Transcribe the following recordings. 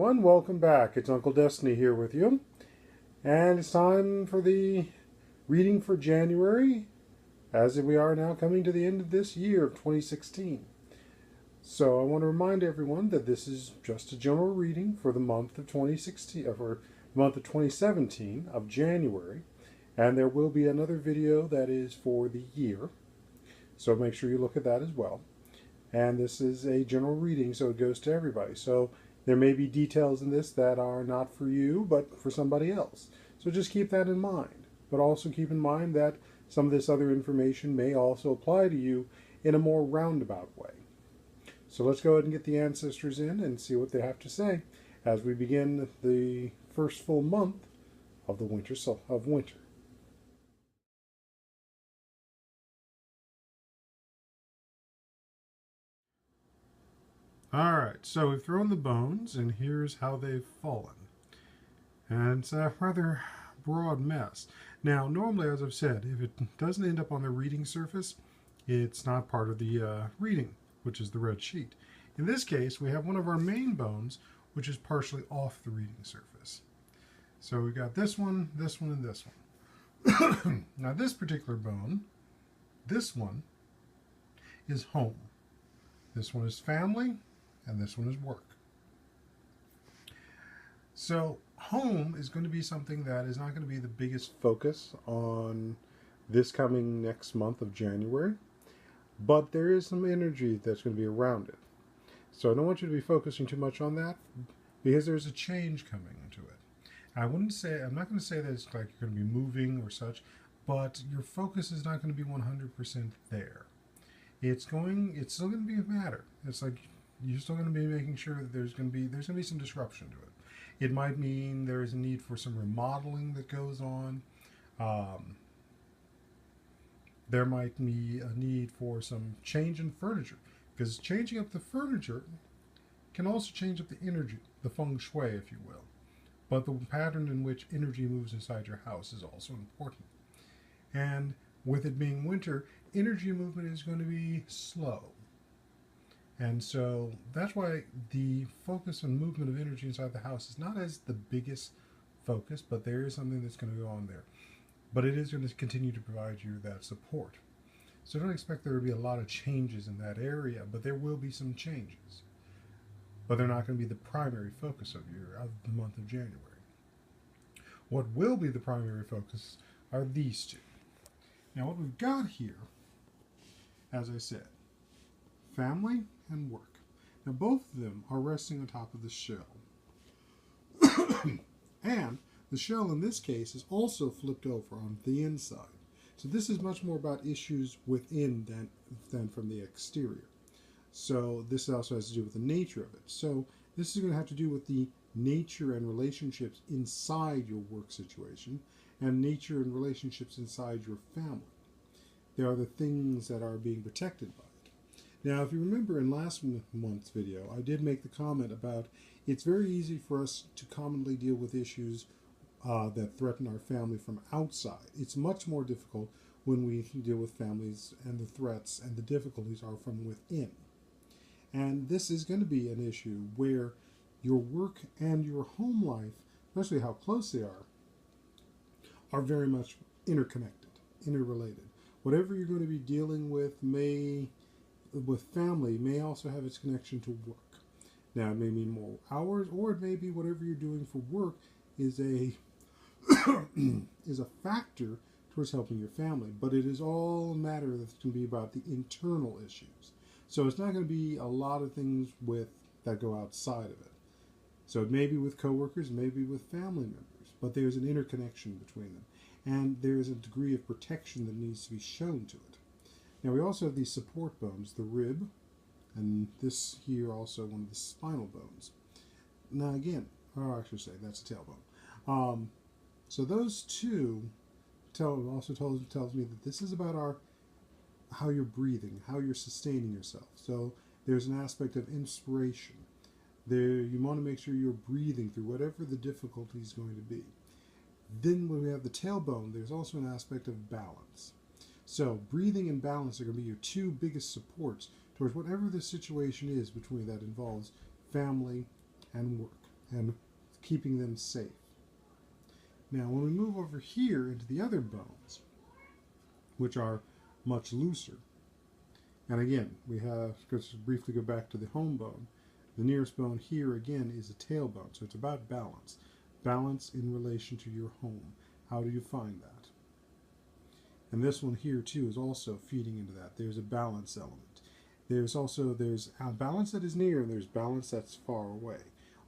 everyone, welcome back. It's Uncle Destiny here with you, and it's time for the reading for January, as we are now coming to the end of this year of 2016. So I want to remind everyone that this is just a general reading for the month of 2016, or the month of 2017 of January, and there will be another video that is for the year, so make sure you look at that as well. And this is a general reading, so it goes to everybody. So there may be details in this that are not for you, but for somebody else. So just keep that in mind. But also keep in mind that some of this other information may also apply to you in a more roundabout way. So let's go ahead and get the ancestors in and see what they have to say as we begin the first full month of the winter. Alright, so we've thrown the bones, and here's how they've fallen. And it's a rather broad mess. Now, normally, as I've said, if it doesn't end up on the reading surface, it's not part of the reading, which is the red sheet. In this case, we have one of our main bones, which is partially off the reading surface. So we've got this one, and this one. Now, this particular bone, this one, is home. This one is family, and this one is work. So home is going to be something that is not going to be the biggest focus on this coming next month of January, but there is some energy that's going to be around it. So I don't want you to be focusing too much on that, because there's a change coming into it. I'm not going to say that it's like you're going to be moving or such, but your focus is not going to be 100% there. It's still going to be a matter. It's like you're still going to be making sure that there's going to be some disruption to it. It might mean there is a need for some remodeling that goes on. There might be a need for some change in furniture, because changing up the furniture can also change up the energy, the feng shui, if you will. But the pattern in which energy moves inside your house is also important. And with it being winter, energy movement is going to be slow. And so that's why the focus on movement of energy inside the house is not as the biggest focus, but there is something that's going to go on there. But it is going to continue to provide you that support. So don't expect there to be a lot of changes in that area, but there will be some changes. But they're not going to be the primary focus of the month of January. What will be the primary focus are these two. Now what we've got here, as I said, family and work. Now both of them are resting on top of the shell. And the shell in this case is also flipped over on the inside. So this is much more about issues within than from the exterior. So this also has to do with the nature of it. So this is going to have to do with the nature and relationships inside your work situation, and nature and relationships inside your family. They are the things that are being protected by it. Now, if you remember in last month's video, I did make the comment about it's very easy for us to commonly deal with issues that threaten our family from outside. It's much more difficult when we deal with families, and the threats and the difficulties are from within. And this is going to be an issue where your work and your home life, especially how close they are very much interconnected, interrelated. Whatever you're going to be dealing with family may also have its connection to work. Now, it may mean more hours, or it may be whatever you're doing for work is a is a factor towards helping your family. But it is all a matter that's going to be about the internal issues. So it's not going to be a lot of things that go outside of it. So it may be with coworkers, maybe with family members, but there's an interconnection between them. And there's a degree of protection that needs to be shown to it. Now we also have these support bones, the rib, and this here also one of the spinal bones. Now again, or I should say that's a tailbone. So those two also tells me that this is about how you're breathing, how you're sustaining yourself. So there's an aspect of inspiration. You want to make sure you're breathing through whatever the difficulty is going to be. Then when we have the tailbone, there's also an aspect of balance. So breathing and balance are going to be your two biggest supports towards whatever the situation is between that involves family and work. and keeping them safe. Now, when we move over here into the other bones, which are much looser, and again, we have, let's briefly go back to the home bone. The nearest bone here, again, is a tailbone, so it's about balance. Balance in relation to your home. How do you find that? And this one here, too, is also feeding into that. There's a balance element. There's a balance that is near, and there's balance that's far away.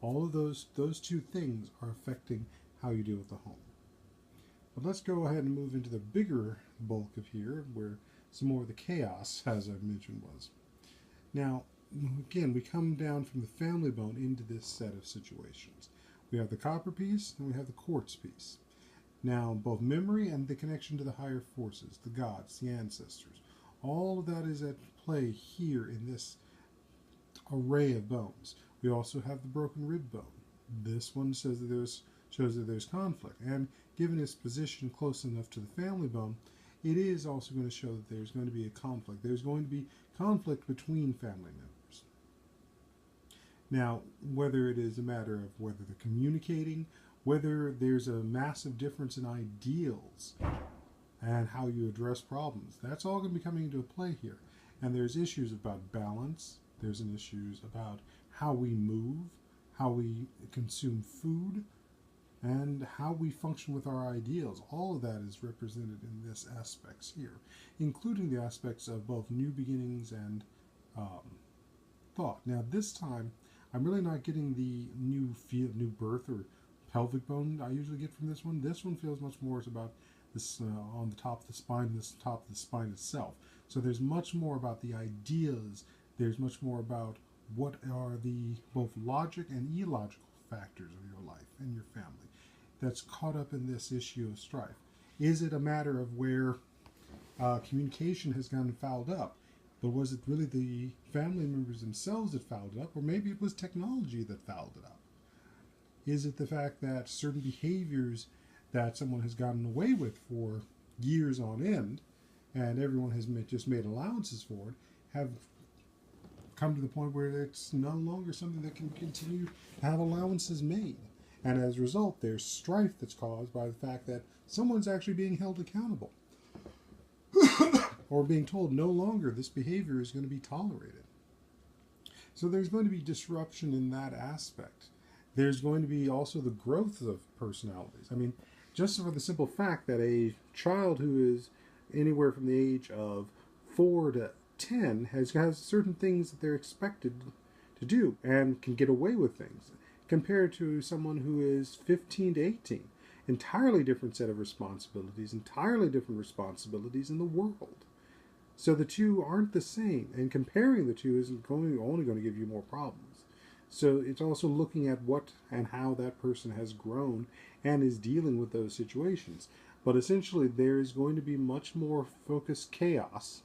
All of those two things are affecting how you deal with the home. But let's go ahead and move into the bigger bulk of here, where some more of the chaos, as I mentioned, was. Now, again, we come down from the family bone into this set of situations. We have the copper piece, and we have the quartz piece. Now, both memory and the connection to the higher forces, the gods, the ancestors, all of that is at play here in this array of bones. We also have the broken rib bone. This one shows that there's conflict, and given its position close enough to the family bone, it is also going to show that there's going to be a conflict. There's going to be conflict between family members. Now, whether it is a matter of whether they're communicating, whether there's a massive difference in ideals and how you address problems, that's all going to be coming into play here. And there's issues about balance. There's issues about how we move, how we consume food, and how we function with our ideals. All of that is represented in this aspects here, including the aspects of both new beginnings and thought. Now, this time, I'm really not getting the new birth or pelvic bone I usually get from this one. This one feels much more about this on the top of the spine, this top of the spine itself. So there's much more about the ideas. There's much more about what are the both logic and illogical factors of your life and your family that's caught up in this issue of strife. Is it a matter of where communication has gone fouled up, but was it really the family members themselves that fouled it up, or maybe it was technology that fouled it up? Is it the fact that certain behaviors that someone has gotten away with for years on end, and everyone has just made allowances for it, have come to the point where it's no longer something that can continue to have allowances made? And as a result, there's strife that's caused by the fact that someone's actually being held accountable or being told no longer this behavior is going to be tolerated. So there's going to be disruption in that aspect. There's going to be also the growth of personalities. I mean, just for the simple fact that a child who is anywhere from the age of 4 to 10 has certain things that they're expected to do and can get away with things, compared to someone who is 15 to 18. Entirely different set of responsibilities, entirely different responsibilities in the world. So the two aren't the same, and comparing the two isn't only going to give you more problems. So it's also looking at what and how that person has grown and is dealing with those situations. But essentially, there is going to be much more focused chaos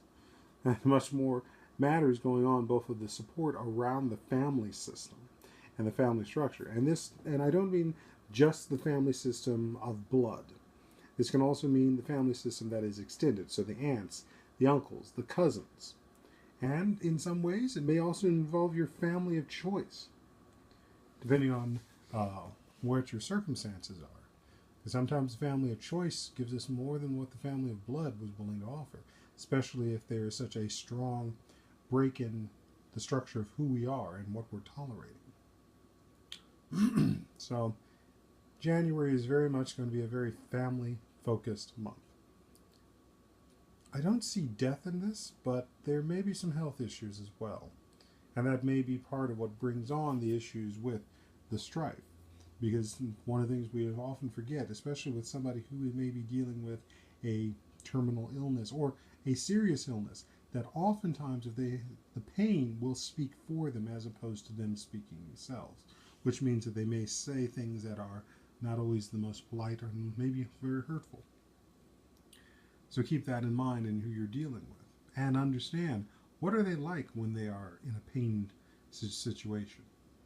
and much more matters going on, both of the support around the family system and the family structure. And I don't mean just the family system of blood. This can also mean the family system that is extended. So the aunts, the uncles, the cousins. And in some ways, it may also involve your family of choice, depending on what your circumstances are. Because sometimes the family of choice gives us more than what the family of blood was willing to offer, especially if there is such a strong break in the structure of who we are and what we're tolerating. So January is very much going to be a very family-focused month. I don't see death in this, but there may be some health issues as well. And that may be part of what brings on the issues with the strife. Because one of the things we often forget, especially with somebody who may be dealing with a terminal illness or a serious illness, that oftentimes the pain will speak for them as opposed to them speaking themselves, which means that they may say things that are not always the most polite or maybe very hurtful. So keep that in mind in who you're dealing with, and understand what are they like when they are in a pain situation.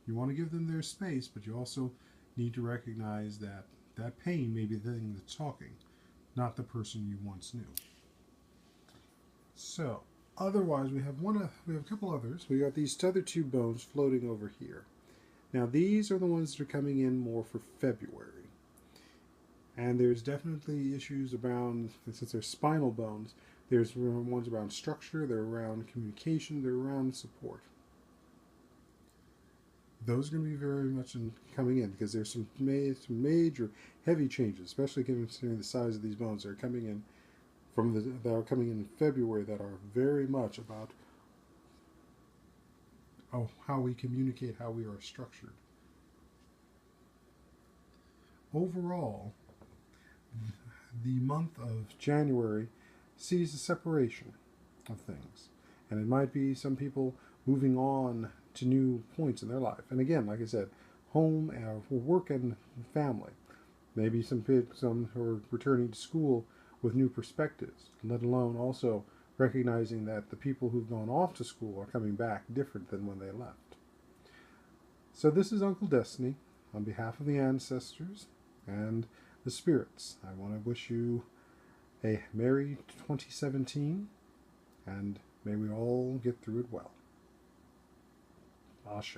You want to give them their space, but you also need to recognize that that pain may be the thing that's talking, not the person you once knew. So otherwise, we have a couple others. We got these other two bones floating over here. Now, these are the ones that are coming in more for February. And there's definitely issues around, since they're spinal bones, there's ones around structure, they're around communication, they're around support. Those are going to be very much coming in because there's some major heavy changes, especially considering the size of these bones that are coming in that are coming in February that are very much about how we communicate, how we are structured. Overall, the month of January sees a separation of things. And it might be some people moving on to new points in their life. And again, like I said, home, work, and family. Maybe some who are returning to school with new perspectives, let alone also recognizing that the people who've gone off to school are coming back different than when they left. So this is Uncle Destiny. On behalf of the ancestors and the spirits, I want to wish you a merry 2017, and may we all get through it well. Ashe.